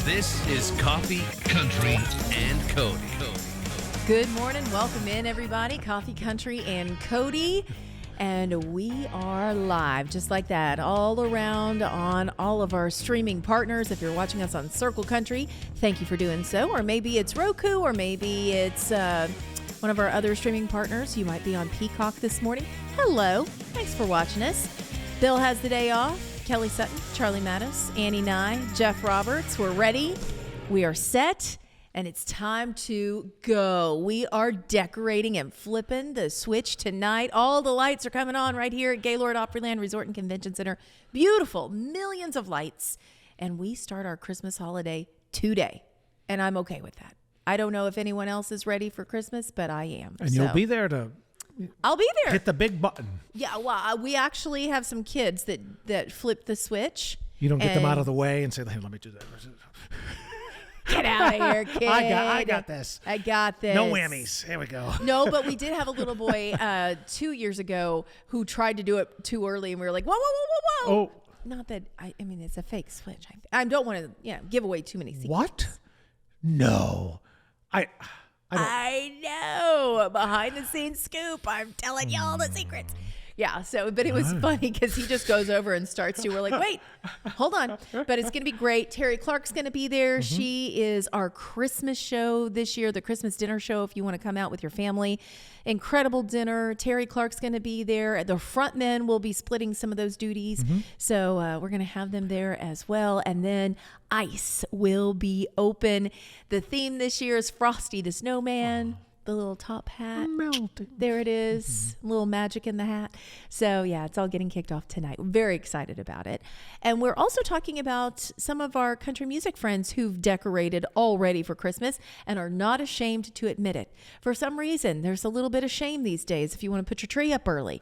This is Coffee, Country, and Cody. Good morning. Welcome in, everybody. Coffee, Country, and Cody. And we are live just like that all around on all of our streaming partners. If you're watching us on Circle Country, thank you for doing so. Or maybe it's Roku, or maybe it's one of our other streaming partners. You might be on Peacock this morning. Hello. Thanks for watching us. Bill has the day off. Kelly Sutton, Charlie Mattos, Annie Nye, Jeff Roberts. We're ready. We are set. And it's time to go. We are decorating and flipping the switch tonight. All the lights are coming on right here at Gaylord Opryland Resort and Convention Center. Beautiful, millions of lights. And we start our Christmas holiday today. And I'm okay with that. I don't know if anyone else is ready for Christmas, but I am. And you'll be there to... I'll be there. Hit the big button. Yeah, well, we actually have some kids that flip the switch. You don't get them out of the way and say, hey, let me do that. Get out of here, kid. I got this. I got this. No whammies. Here we go. No, but we did have a little boy 2 years ago who tried to do it too early, and we were like, whoa, whoa, whoa, whoa, whoa. Oh. Not that, I mean, it's a fake switch. I don't want to give away too many secrets. What? No. I know. Behind the scenes scoop. I'm telling you all the secrets. Yeah, but it was funny because he just goes over and starts to. We're like, wait, hold on. But it's going to be great. Terry Clark's going to be there. Mm-hmm. She is our Christmas show this year, the Christmas dinner show, if you want to come out with your family. Incredible dinner. Terry Clark's going to be there. The front men will be splitting some of those duties. Mm-hmm. So we're going to have them there as well. And then ice will be open. The theme this year is Frosty the Snowman. The little top hat. Melting. There it is. Mm-hmm. Little magic in the hat. So yeah, it's all getting kicked off tonight. We're very excited about it. And we're also talking about some of our country music friends who've decorated already for Christmas and are not ashamed to admit it. For some reason, there's a little bit of shame these days if you want to put your tree up early.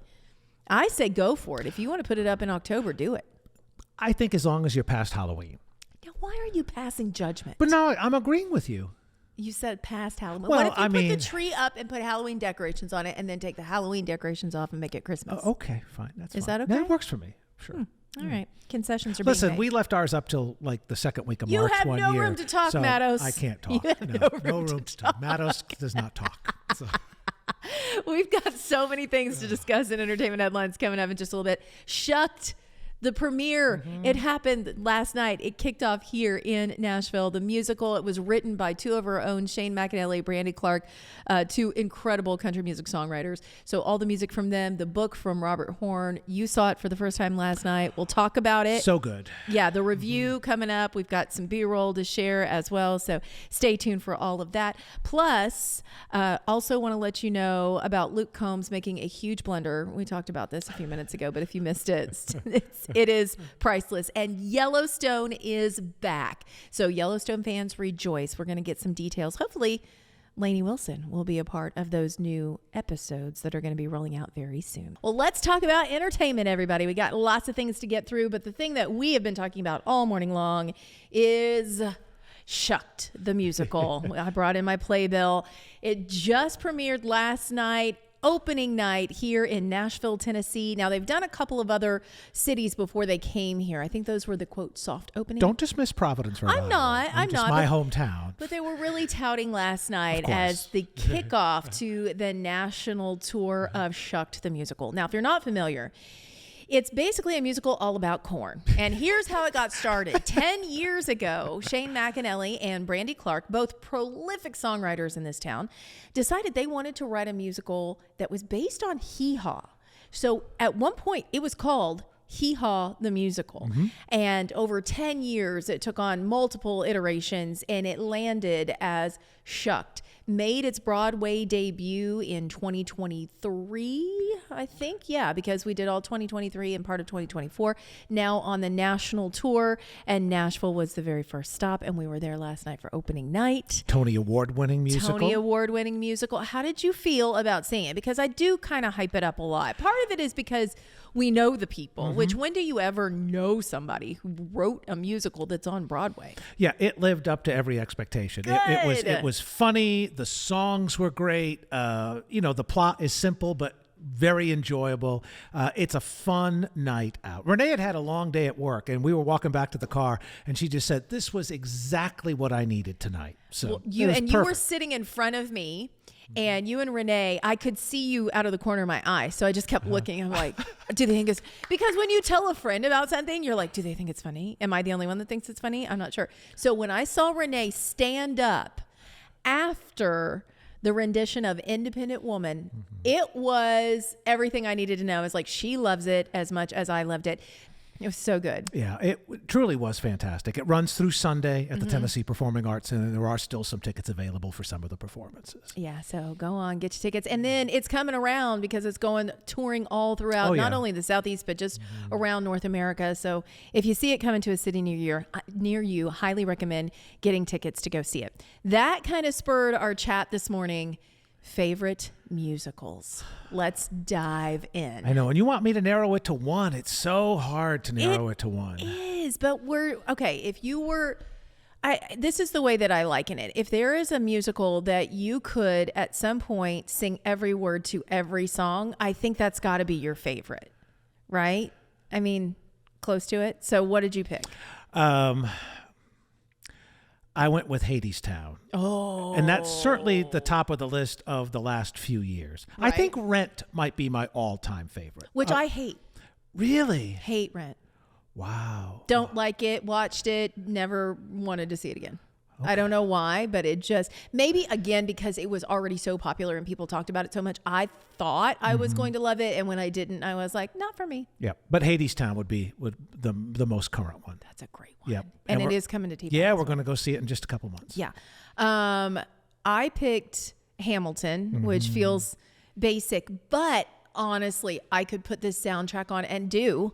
I say go for it. If you want to put it up in October, do it. I think as long as you're past Halloween. Now, why are you passing judgment? But no, I'm agreeing with you. You said past Halloween. Well, what if you put the tree up and put Halloween decorations on it and then take the Halloween decorations off and make it Christmas? Okay, fine. Is that okay? That works for me. Sure. All right. Concessions are Listen, being made. we left ours up till like the second week of March one year. You have no room to talk, so Mattos. I can't talk. No room to talk. Mattos does not talk. So. We've got so many things to discuss in entertainment headlines coming up in just a little bit. Shucked. The premiere, It happened last night. It kicked off here in Nashville. The musical, it was written by two of our own, Shane McAnally, Brandy Clark, two incredible country music songwriters. So all the music from them, the book from Robert Horn. You saw it for the first time last night. We'll talk about it. So good. Yeah, the review coming up. We've got some B-roll to share as well. So stay tuned for all of that. Plus, also want to let you know about Luke Combs making a huge blunder. We talked about this a few minutes ago, but if you missed it, it is priceless. And Yellowstone is back. So Yellowstone fans rejoice. We're going to get some details. Hopefully, Lainey Wilson will be a part of those new episodes that are going to be rolling out very soon. Well, let's talk about entertainment, everybody. We got lots of things to get through, but the thing that we have been talking about all morning long is Shucked, the musical. I brought in my playbill. It just premiered last night. Opening night here in Nashville, Tennessee. Now, they've done a couple of other cities before they came here. I think those were the, quote, soft opening. Don't dismiss Providence right now. I'm not. My hometown. But they were really touting last night as the kickoff to the national tour of Shucked, the musical. Now, if you're not familiar, it's basically a musical all about corn. And here's how it got started. 10 years ago, Shane McAnally and Brandy Clark, both prolific songwriters in this town, decided they wanted to write a musical that was based on Hee Haw. So at one point, it was called Hee Haw the Musical. Mm-hmm. And over 10 years, it took on multiple iterations, and it landed as Shucked. Made its Broadway debut in 2023, I think. Yeah, because we did all 2023 and part of 2024. Now on the national tour, and Nashville was the very first stop, and we were there last night for opening night. Tony Award-winning musical. How did you feel about seeing it? Because I do kind of hype it up a lot. Part of it is because we know the people, which when do you ever know somebody who wrote a musical that's on Broadway? Yeah, it lived up to every expectation. It was funny. The songs were great. The plot is simple, but very enjoyable. It's a fun night out. Renee had a long day at work, and we were walking back to the car, and she just said, "This was exactly what I needed tonight." So you were sitting in front of me. And you and Renee, I could see you out of the corner of my eye. So I just kept looking. I'm like, do they think it's... Because when you tell a friend about something, you're like, do they think it's funny? Am I the only one that thinks it's funny? I'm not sure. So when I saw Renee stand up after the rendition of Independent Woman, it was everything I needed to know. It's like, she loves it as much as I loved it. It was so good. Yeah, it truly was fantastic. It runs through Sunday at the Tennessee Performing Arts Center, and there are still some tickets available for some of the performances. Yeah, so go on, get your tickets. And then it's coming around because it's going touring all throughout, not only the Southeast, but just around North America. So if you see it coming to a city near you, highly recommend getting tickets to go see it. That kind of spurred our chat this morning. Favorite musicals. Let's dive in. I know, and you want me to narrow it to one. It's so hard to narrow it to one. It is, but this is the way that I liken it. If there is a musical that you could at some point sing every word to every song, I think that's got to be your favorite, right? I mean, close to it. So what did you pick? I went with Hadestown. Oh. And that's certainly the top of the list of the last few years. Right. I think Rent might be my all-time favorite. Which I hate. Really? Hate Rent. Wow. Don't like it, watched it, never wanted to see it again. Okay. I don't know why, but it just, maybe again, because it was already so popular and people talked about it so much, I thought I was going to love it. And when I didn't, I was like, not for me. Yeah. But Hadestown would be the most current one. That's a great one. Yep. And it is coming to TV. Yeah, we're going to go see it in just a couple months. Yeah. I picked Hamilton, which feels basic, but honestly, I could put this soundtrack on and do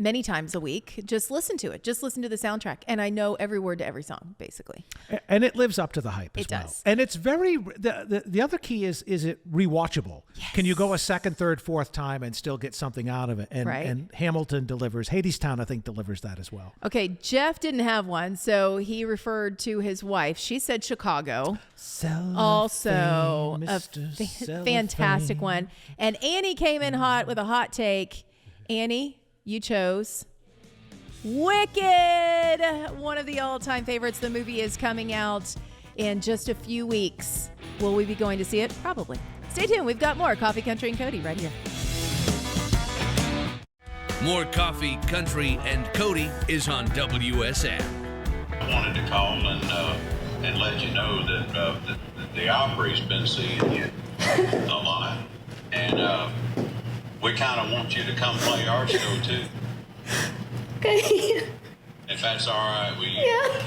many times a week. Just listen to it. Just listen to the soundtrack. And I know every word to every song, basically. And it lives up to the hype as well. It does. And it's very, the other key is it rewatchable? Yes. Can you go a second, third, fourth time and still get something out of it? And Hamilton delivers. Hadestown, I think, delivers that as well. Okay, Jeff didn't have one, so he referred to his wife. She said Chicago. Also a fantastic one. And Annie came in hot with a hot take. Annie, you chose Wicked, one of the all-time favorites. The movie is coming out in just a few weeks. Will we be going to see it? Probably. Stay tuned. We've got more Coffee, Country, and Cody right here. More Coffee, Country, and Cody is on WSM. I wanted to call and let you know that the Opry's been seeing you a lot. And we kind of want you to come play our show, too. Okay. If that's all right with you. Yeah.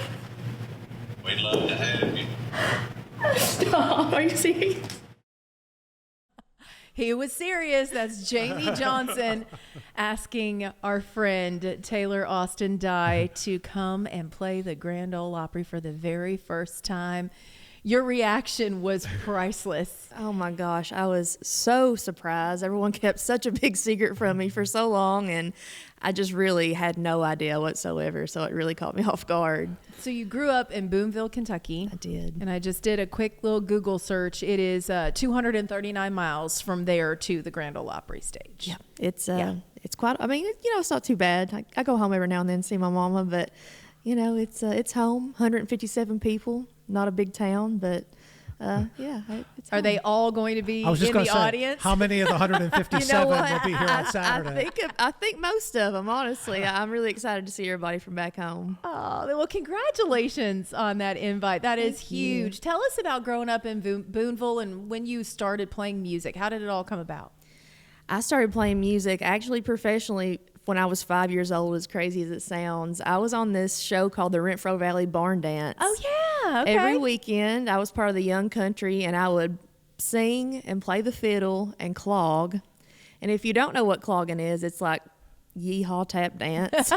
We'd love to have you. Stop. Are you serious? He was serious. That's Jamie Johnson asking our friend Taylor Austin Dye to come and play the Grand Ole Opry for the very first time. Your reaction was priceless. Oh my gosh, I was so surprised. Everyone kept such a big secret from me for so long, and I just really had no idea whatsoever, so it really caught me off guard. So you grew up in Boonville, Kentucky. I did. And I just did a quick little Google search. It is 239 miles from there to the Grand Ole Opry stage. Yeah, it's quite, I mean, it's not too bad. I go home every now and then and see my mama, but, it's home, 157 people. Not a big town, but it's Are they all going to be in the audience? How many of the 157 will be here on Saturday? I think most of them, honestly. I'm really excited to see everybody from back home. Oh, well, congratulations on that invite. That is huge. Tell us about growing up in Boonville and when you started playing music. How did it all come about? I started playing music actually professionally when I was 5 years old, as crazy as it sounds. I was on this show called the Renfro Valley Barn Dance. Oh, yeah. Okay. Every weekend, I was part of the Young Country, and I would sing and play the fiddle and clog. And if you don't know what clogging is, it's like yeehaw tap dance.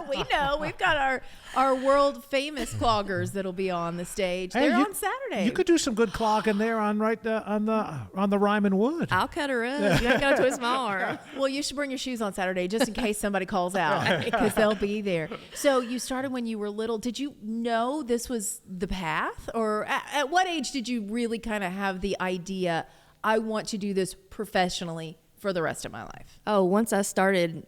We know. We've got our world famous cloggers that'll be on the stage. They're on Saturday. You could do some good clogging there on the Ryman Wood. I'll cut her up. You ain't got to twist my arm. Well, you should bring your shoes on Saturday just in case somebody calls out, because they'll be there. So you started when you were little. Did you know this was the path, or at what age did you really kind of have the idea, I want to do this professionally for the rest of my life? Oh, once I started,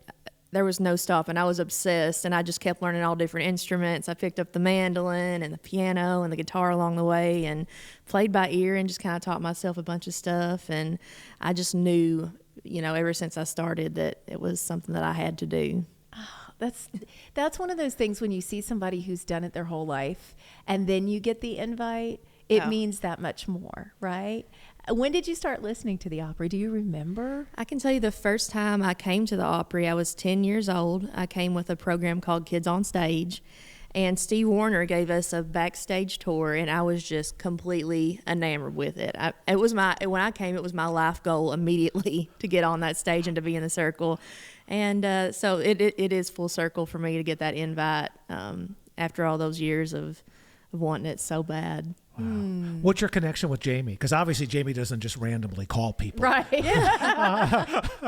there was no stopping. I was obsessed, and I just kept learning all different instruments. I picked up the mandolin and the piano and the guitar along the way, and played by ear, and just kind of taught myself a bunch of stuff. And I just knew, ever since I started, that it was something that I had to do. That's one of those things when you see somebody who's done it their whole life and then you get the invite, it means that much more, right? When did you start listening to the Opry? Do you remember? I can tell you the first time I came to the Opry, I was 10 years old. I came with a program called Kids on Stage, and Steve Warner gave us a backstage tour, and I was just completely enamored with it. When I came, it was my life goal immediately to get on that stage and to be in the circle. And so it is full circle for me to get that invite after all those years of wanting it so bad. Wow. What's your connection with Jamie? Because obviously Jamie doesn't just randomly call people. Right.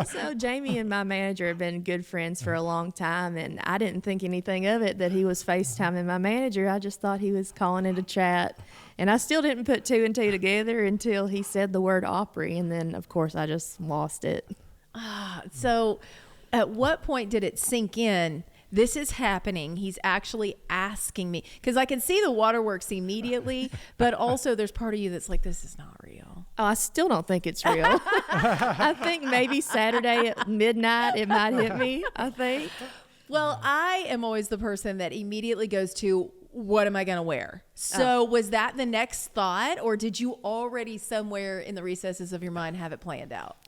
So Jamie and my manager have been good friends for a long time, and I didn't think anything of it that he was FaceTiming my manager. I just thought he was calling it a chat. And I still didn't put two and two together until he said the word Opry, and then, of course, I just lost it. So at what point did it sink in? This is happening. He's actually asking me, because I can see the waterworks immediately, but also there's part of you that's like, this is not real. Oh, I still don't think it's real. I think maybe Saturday at midnight it might hit me, I think. Well, I am always the person that immediately goes to, what am I going to wear? So was that the next thought, or did you already somewhere in the recesses of your mind have it planned out?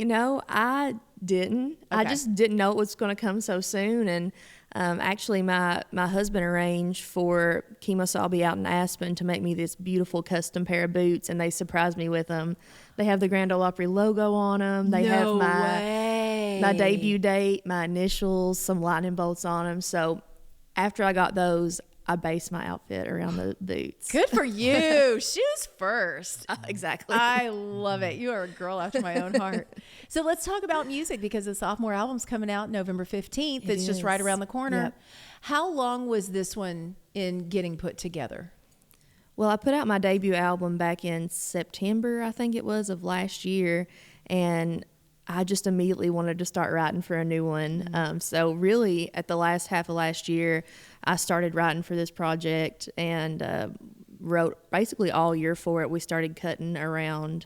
I didn't. Okay. I just didn't know it was going to come so soon. And actually, my husband arranged for Kemosabe out in Aspen to make me this beautiful custom pair of boots, and they surprised me with them. They have the Grand Ole Opry logo on them. They have my debut date, my initials, some lightning bolts on them. So after I got those, I based my outfit around the boots. Good for you. Shoes first. Exactly. I love it. You are a girl after my own heart. So let's talk about music, because the sophomore album's coming out November 15th. It's just right around the corner. Yep. How long was this one in getting put together? Well, I put out my debut album back in September, I think it was, of last year. And I just immediately wanted to start writing for a new one. So really, at the last half of last year, I started writing for this project and wrote basically all year for it. We started cutting around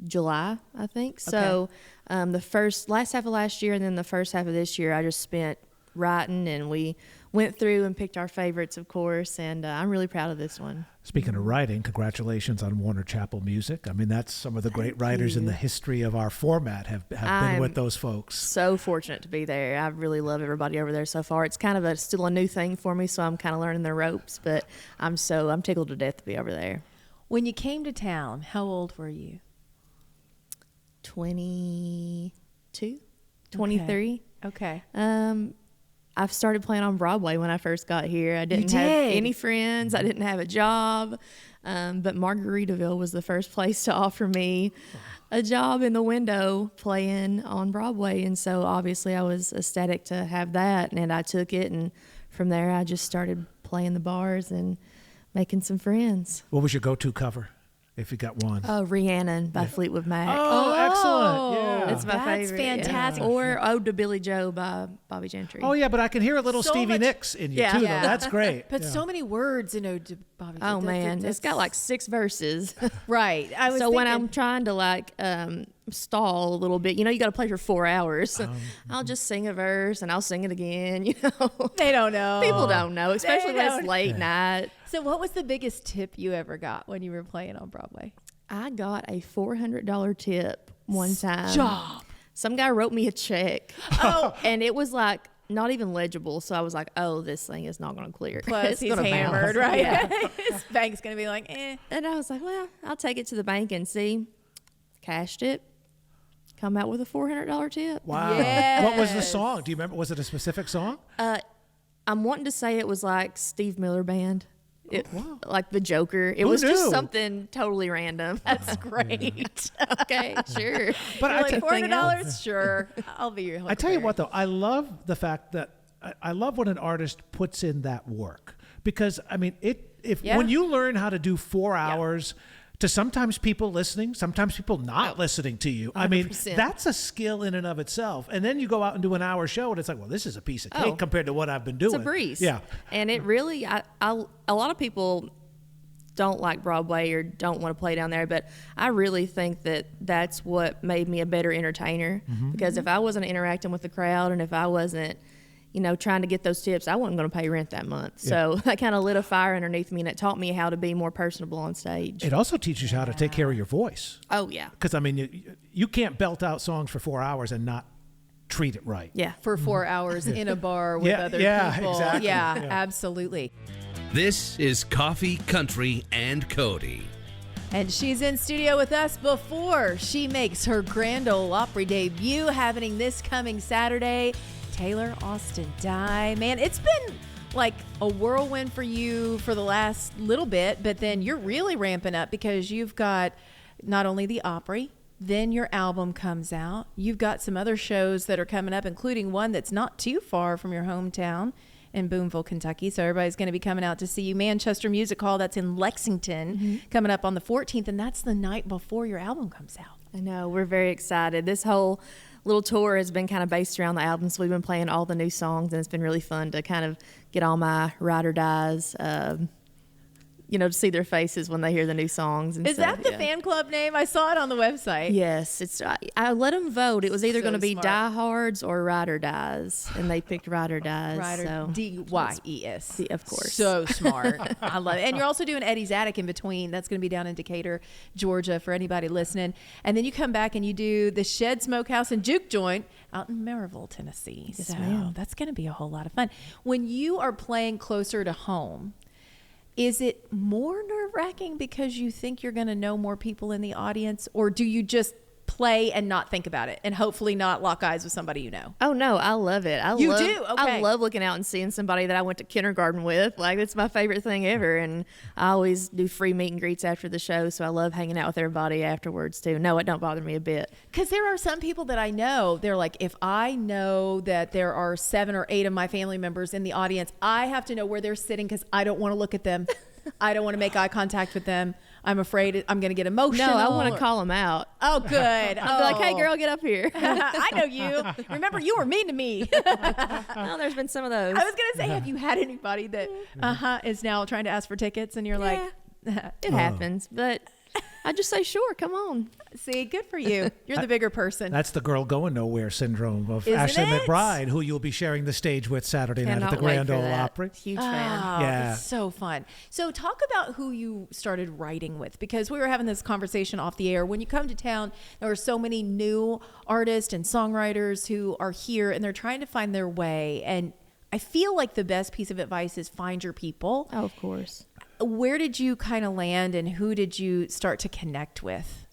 July, I think. Okay. So the last half of last year and then the first half of this year, I just spent writing, and we went through and picked our favorites, of course, and I'm really proud of this one. Speaking of writing, congratulations on Warner Chappell Music. I mean, that's some of the great writers in the history of our format have been with those folks. So fortunate to be there. I really love everybody over there so far. It's kind of still a new thing for me, so I'm kind of learning the ropes, but I'm tickled to death to be over there. When you came to town, how old were you? 22, 23. Okay. I've started playing on Broadway when I first got here. I didn't have any friends. I didn't have a job. But Margaritaville was the first place to offer me a job in the window playing on Broadway. And so obviously I was ecstatic to have that. And I took it. And from there, I just started playing the bars and making some friends. What was your go-to cover, if you got one? Rhiannon by Fleetwood Mac. Oh, excellent. Yeah. It's my favorite. That's fantastic. Yeah. Or Ode to Billy Joe by Bobby Gentry. Oh, yeah, but I can hear a little Stevie Nicks in you, too, though. That's great. But so many words in Ode to Bobby Gentry. Oh, man. It's got like 6 verses. Right. So when I'm trying to stall a little bit, you got to play for 4 hours. I'll just sing a verse and I'll sing it again, They don't know. People don't know, especially when it's late night. So what was the biggest tip you ever got when you were playing on Broadway? I got a $400 tip one time. Stop. Some guy wrote me a check. Oh. And it was like not even legible. So I was like, oh, this thing is not going to clear. Plus he's hammered, right? Yeah. His bank's going to be like, eh. And I was like, well, I'll take it to the bank and see. Cashed it. Come out with a $400 tip. Wow. Yes. What was the song? Do you remember? Was it a specific song? I'm wanting to say it was like Steve Miller Band. Wow. Like the Joker. It was just something totally random. That's great. Okay, sure. But I like $400, sure. I'll be your. I tell you what, though, I love the fact that I love when an artist puts in that work, because I mean, when you learn how to do 4 hours to sometimes people listening, sometimes people not listening to you. 100%. I mean, that's a skill in and of itself. And then you go out and do an hour show and it's like, well, this is a piece of cake compared to what I've been doing. It's a breeze. Yeah. And it really, a lot of people don't like Broadway or don't want to play down there, but I really think that that's what made me a better entertainer. Because if I wasn't interacting with the crowd and if I wasn't, trying to get those tips, I wasn't going to pay rent that month. Yeah. So that kind of lit a fire underneath me, and it taught me how to be more personable on stage. It also teaches you how to take care of your voice. Oh, yeah. Because, I mean, you can't belt out songs for 4 hours and not treat it right. Yeah. For 4 hours in a bar with other people. Exactly. Yeah, absolutely. This is Coffee, Country, and Cody. And she's in studio with us before she makes her Grand Ole Opry debut happening this coming Saturday. Taylor Austin Dye. Man, it's been like a whirlwind for you for the last little bit, but then you're really ramping up because you've got not only the Opry, then your album comes out. You've got some other shows that are coming up, including one that's not too far from your hometown in Boonville, Kentucky. So everybody's going to be coming out to see you. Manchester Music Hall, that's in Lexington, coming up on the 14th, and that's the night before your album comes out. I know. We're very excited. This whole little tour has been kind of based around the album, so we've been playing all the new songs, and it's been really fun to kind of get all my ride or dies, to see their faces when they hear the new songs. And Is that the fan club name? I saw it on the website. Yes, I let them vote. It was either going to be smart. Diehards or Ride or Dies, and they picked Ride or Dies. D-Y-E-S. Of course. So smart. I love it. And you're also doing Eddie's Attic in between. That's going to be down in Decatur, Georgia, for anybody listening. And then you come back and you do the Shed Smokehouse and Juke Joint out in Maryville, Tennessee. Yes, so ma'am. that's going to be a whole lot of fun. When you are playing closer to home, is it more nerve-wracking because you think you're going to know more people in the audience, or do you just play and not think about it and hopefully not lock eyes with somebody you know? Oh, no, I love it. You do? Okay. I love looking out and seeing somebody that I went to kindergarten with. Like, it's my favorite thing ever. And I always do free meet and greets after the show, so I love hanging out with everybody afterwards, too. No, it don't bother me a bit. Because there are some people that I know, they're like, if I know that there are 7 or 8 of my family members in the audience, I have to know where they're sitting because I don't want to look at them. I don't want to make eye contact with them. I'm afraid I'm going to get emotional. No, I want to call them out. Oh, good. I'll be like, hey, girl, get up here. I know you. Remember, you were mean to me. Oh, there's been some of those. I was going to say, have you had anybody that is now trying to ask for tickets and you're like... It happens, but I just say, sure, come on. See, good for you. You're the bigger person. That's the girl going nowhere syndrome of Isn't Ashley it? McBride, who you'll be sharing the stage with Saturday night at the Cannot wait Grand for Ole that. Opry. Huge fan. Yeah. It's so fun. So talk about who you started writing with, because we were having this conversation off the air. When you come to town, there are so many new artists and songwriters who are here and they're trying to find their way. And I feel like the best piece of advice is find your people. Oh, of course. Where did you kind of land and who did you start to connect with?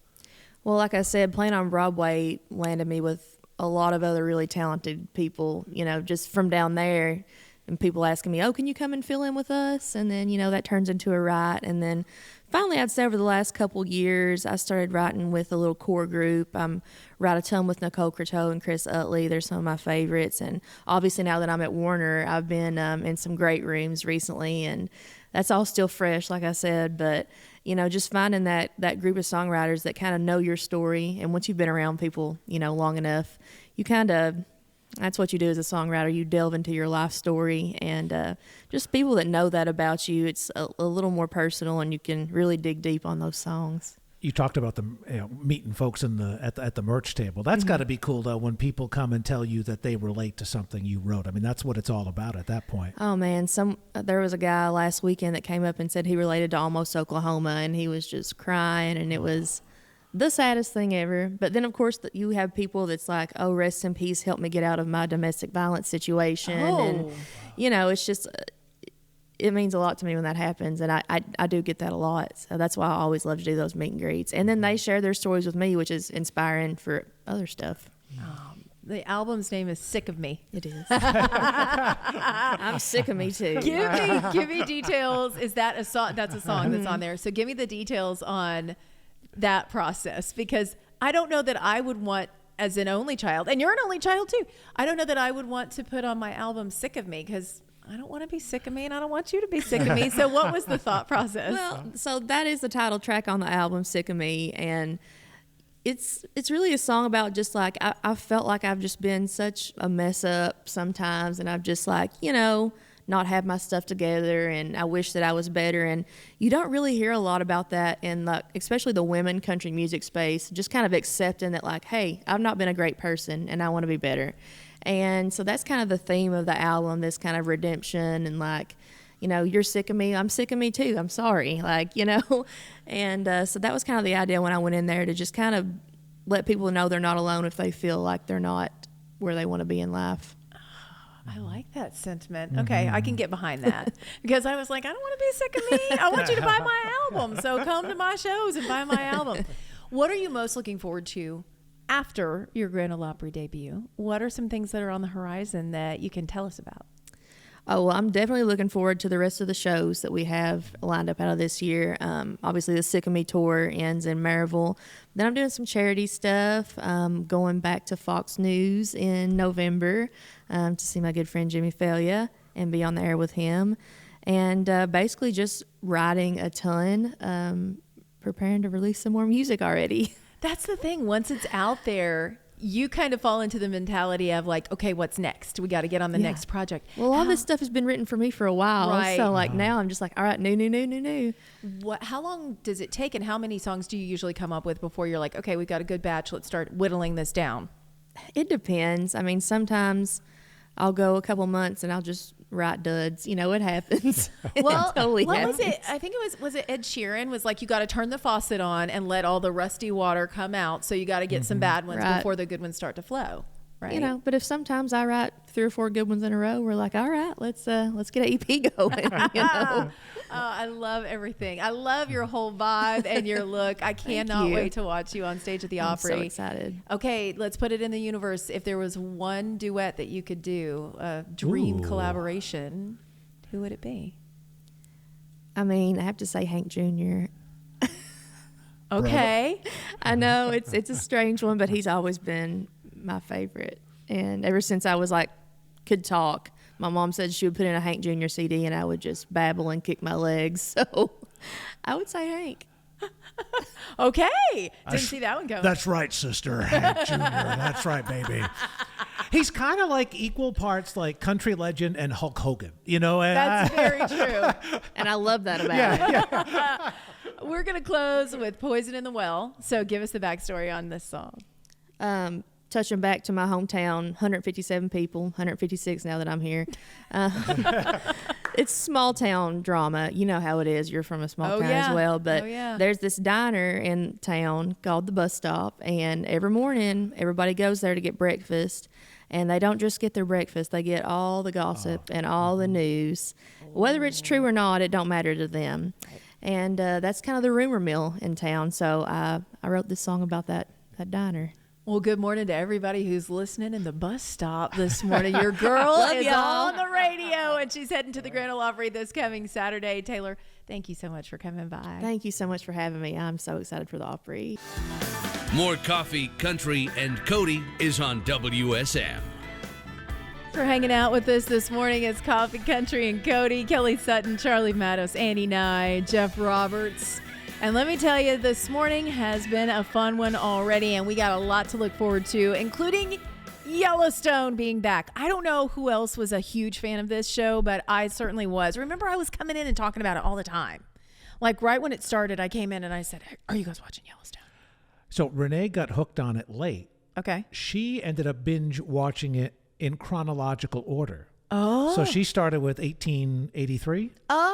Well, like I said, playing on Broadway landed me with a lot of other really talented people, just from down there. And people asking me, oh, can you come and fill in with us? And then, that turns into a write. And then finally, I'd say over the last couple years, I started writing with a little core group. I'm write a ton with Nicole Croteau and Chris Utley. They're some of my favorites. And obviously now that I'm at Warner, I've been in some great rooms recently. And that's all still fresh, like I said. But, just finding that group of songwriters that kind of know your story. And once you've been around people, long enough, you kind of... That's what you do as a songwriter. You delve into your life story, and just people that know that about you. It's a little more personal, and you can really dig deep on those songs. You talked about meeting folks at the merch table. That's got to be cool, though, when people come and tell you that they relate to something you wrote. I mean, that's what it's all about at that point. Oh, man. There was a guy last weekend that came up and said he related to Almost Oklahoma, and he was just crying, and it was the saddest thing ever. But then, of course, you have people that's like, oh, rest in peace, help me get out of my domestic violence situation. Oh. And, it's just, it means a lot to me when that happens. And I do get that a lot. So that's why I always love to do those meet and greets. And then they share their stories with me, which is inspiring for other stuff. The album's name is Sick of Me. It is. I'm sick of me, too. Give me details. Is that a song? That's a song that's on there. So give me the details on that process, because I don't know that I would want, as an only child, and you're an only child too, I don't know that I would want to put on my album Sick of Me, because I don't want to be sick of me, and I don't want you to be sick of me. So what was the thought process? Well, so that is the title track on the album, Sick of Me. And it's really a song about just like, I felt like I've just been such a mess up sometimes. And I've just like, not have my stuff together, and I wish that I was better. And you don't really hear a lot about that in especially the women country music space, just kind of accepting that like, hey, I've not been a great person and I want to be better. And so that's kind of the theme of the album, this kind of redemption and like, you're sick of me, I'm sick of me too, I'm sorry, and so that was kind of the idea when I went in there, to just kind of let people know they're not alone if they feel like they're not where they want to be in life. I like that sentiment. Okay, I can get behind that because I was like, I don't want to be sick of me. I want you to buy my album. So come to my shows and buy my album. What are you most looking forward to after your Grand Ole Opry debut? What are some things that are on the horizon that you can tell us about? Oh, well, I'm definitely looking forward to the rest of the shows that we have lined up out of this year. Obviously, the Sick of Me tour ends in Maryville. Then I'm doing some charity stuff, going back to Fox News in November to see my good friend Jimmy Failure and be on the air with him. And basically just writing a ton, preparing to release some more music already. That's the thing. Once it's out there, you kind of fall into the mentality of like, okay, what's next? We got to get on the next project. Well, all this stuff has been written for me for a while. Right. So like now I'm just like, all right, new. How long does it take, and how many songs do you usually come up with before you're like, okay, we've got a good batch, let's start whittling this down? It depends. I mean, sometimes I'll go a couple months and I'll just write duds. It happens. Well, it totally what happens. was it? I think was it Ed Sheeran was like, you got to turn the faucet on and let all the rusty water come out. So you got to get some bad ones before the good ones start to flow. Right. But if sometimes I write 3 or 4 good ones in a row, we're like, all right, let's get an EP going. I love everything. I love your whole vibe and your look. I cannot wait to watch you on stage at the Opry. I'm so excited. Okay, let's put it in the universe. If there was one duet that you could do, a dream collaboration, who would it be? I mean, I have to say Hank Jr. Okay. I know it's a strange one, but he's always been my favorite. And ever since I was like, could talk, my mom said she would put in a Hank Jr. CD and I would just babble and kick my legs. So I would say Hank. Okay. Didn't see that one coming. That's right, sister. Hank Jr. That's right, baby. He's kind of like equal parts like country legend and Hulk Hogan, That's very true. And I love that about him. Yeah. We're going to close with Poison in the Well. So give us the backstory on this song. Touching back to my hometown, 157 people, 156 now that I'm here. It's small town drama. You know how it is. You're from a small town as well. But there's this diner in town called the Bus Stop. And every morning, everybody goes there to get breakfast. And they don't just get their breakfast. They get all the gossip and all the news. Whether it's true or not, it don't matter to them. And that's kind of the rumor mill in town. So I wrote this song about that diner. Well, good morning to everybody who's listening in the bus stop this morning. Your girl is on the radio, and she's heading to the Grand Ole Opry this coming Saturday. Taylor, thank you so much for coming by. Thank you so much for having me. I'm so excited for the Opry. More Coffee, Country, and Cody is on WSM. For hanging out with us this morning, it's Coffee, Country, and Cody, Kelly Sutton, Charlie Mattos, Annie Nye, Jeff Roberts. And let me tell you, this morning has been a fun one already, and we got a lot to look forward to, including Yellowstone being back. I don't know who else was a huge fan of this show, but I certainly was. Remember, I was coming in and talking about it all the time. Like right when it started, I came in and I said, are you guys watching Yellowstone? So Renee got hooked on it late. Okay. She ended up binge watching it in chronological order. Oh. So she started with 1883. Oh.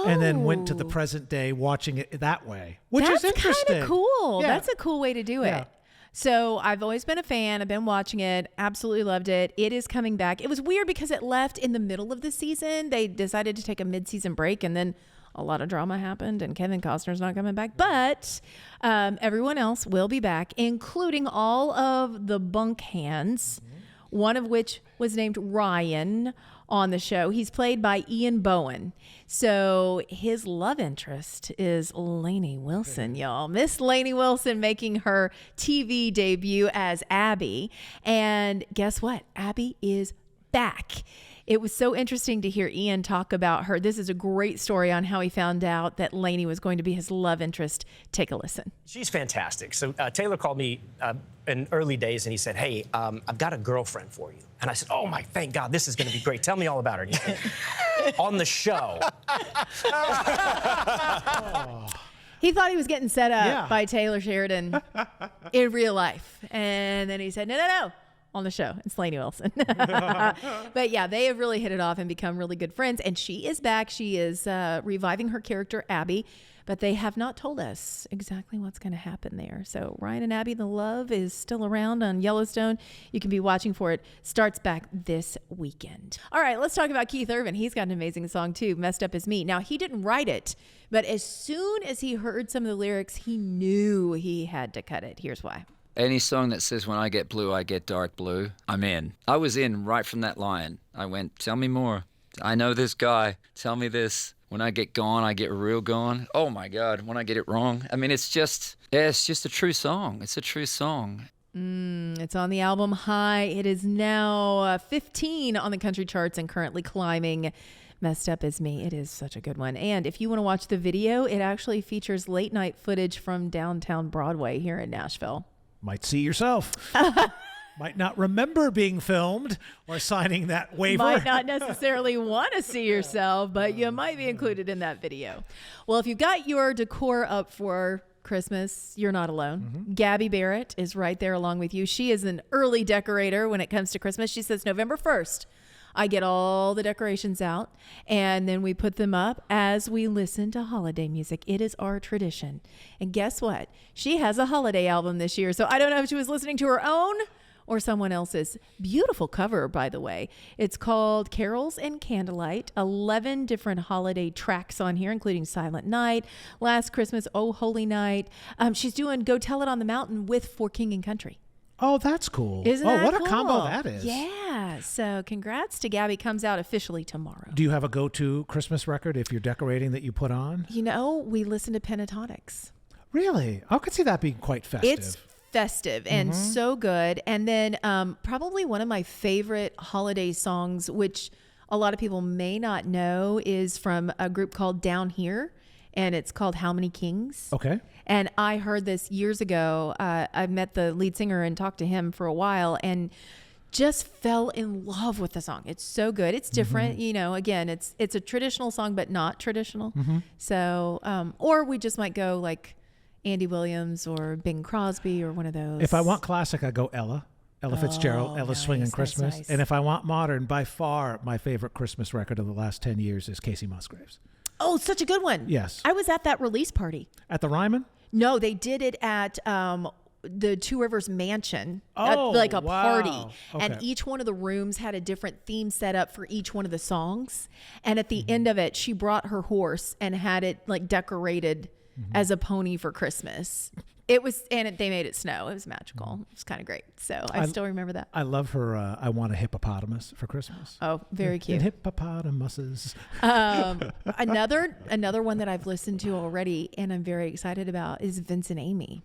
And then went to the present day watching it that way, which is interesting. That's kind of cool. Yeah. That's a cool way to do it. So I've always been a fan. I've been watching it. Absolutely loved it. It is coming back. It was weird because it left in the middle of the season. They decided to take a mid-season break, and then a lot of drama happened, and Kevin Costner's not coming back. But everyone else will be back, including all of the bunk hands, one of which was named Ryan on the show. He's played by Ian Bowen. So his love interest is Lainey Wilson, y'all. Miss Lainey Wilson making her TV debut as Abby. And guess what? Abby is back. it was so interesting to hear Ian talk about her. This is a great story on how he found out that Lainey was going to be his love interest. Take a listen. She's fantastic. So Taylor called me in early days, and he said, hey, I've got a girlfriend for you. And I said, oh, my, thank God, this is going to be great. Tell me all about her. And he said, on the show. He thought he was getting set up by Taylor Sheridan in real life. And then he said, no, on the show. It's Lainey Wilson. But yeah, they have really hit it off and become really good friends. And she is back. She is reviving her character, Abby. But they have not told us exactly what's going to happen there. So Ryan and Abby, the love is still around on Yellowstone. You can be watching for it. Starts back this weekend. All right, let's talk about Keith Urban. He's got an amazing song too, Messed Up As Me. Now, he didn't write it, but as soon as he heard some of the lyrics, he knew he had to cut it. Here's why. Any song that says, when I get blue, I get dark blue, I'm in. I was in right from that line. I went, tell me more. I know this guy. Tell me this. When I get gone, I get real gone. Oh my God, when I get it wrong. I mean, it's just a true song. It's a true song. It's on the album High. It is now 15 on the country charts and currently climbing. Messed Up As Me. It is such a good one. And if you want to watch the video, it actually features late night footage from downtown Broadway here in Nashville. Might see yourself. Might not remember being filmed or signing that waiver. Might not necessarily want to see yourself, but you might be included in that video. Well, if you've got your decor up for Christmas, you're not alone. Mm-hmm. Gabby Barrett is right there along with you. She is an early decorator when it comes to Christmas. She says November 1st, I get all the decorations out, and then we put them up as we listen to holiday music. It is our tradition. And guess what? She has a holiday album this year, so I don't know if she was listening to her own or someone else's. Beautiful cover, by the way. It's called Carols and Candlelight. 11 different holiday tracks on here, including Silent Night, Last Christmas, Oh Holy Night. She's doing Go Tell It on the Mountain with For King and Country. Oh, that's cool. Isn't that what cool? a combo that is. Yeah. So congrats to Gabby. Comes out officially tomorrow. Do you have a go-to Christmas record if you're decorating that you put on? You know, we listen to Pentatonics. Really? I could see that being quite festive. It's festive and so good. And then probably one of my favorite holiday songs, which a lot of people may not know, is from a group called Down Here, and it's called How Many Kings. Okay. And I heard this years ago. I met the lead singer and talked to him for a while and just fell in love with the song. It's so good. It's different. You know, again, it's a traditional song, but not traditional. So, or we just might go like Andy Williams or Bing Crosby or one of those. If I want classic, I go Ella Fitzgerald, Ella's Swingin' Christmas. Nice. And if I want modern, by far my favorite Christmas record of the last 10 years is Casey Musgraves. Oh, such a good one. Yes. I was at that release party. At the Ryman? No, they did it at the Two Rivers Mansion, like a wow. party. Okay. And each one of the rooms had a different theme set up for each one of the songs. And at the end of it, she brought her horse and had it like decorated as a pony for Christmas. It was, and they made it snow. It was magical. It was kind of great. So I still remember that. I love her. I want a hippopotamus for Christmas. Oh, very cute. And hippopotamuses. Another one that I've listened to already and I'm very excited about is Vince and Amy.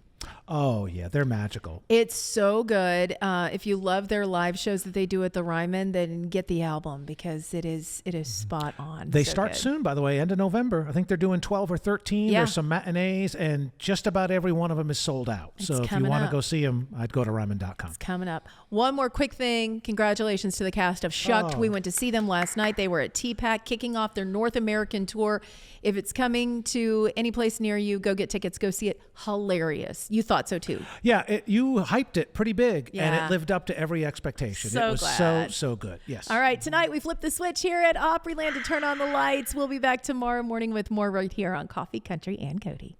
Oh yeah, they're magical. It's so good. If you love their live shows that they do at the Ryman, then get the album because it is spot on. They so start good. soon, by the way, end of November. I think they're doing 12 or 13. Yeah. There's some matinees, and just about every one of them is sold out. It's so if you coming want to up. go see them, I'd go to Ryman.com. It's coming up. One more quick thing. Congratulations to the cast of Shucked. Oh. We went to see them last night. They were at TPAC kicking off their North American tour. If it's coming to any place near you, go get tickets. Go see it. Hilarious. You thought so too. Yeah, you hyped it pretty big, and Yeah. it lived up to every expectation. So it was glad. so good. Yes. All right, tonight we flip the switch here at Opryland to turn on the lights. We'll be back tomorrow morning with more right here on Coffee, Country, and Cody.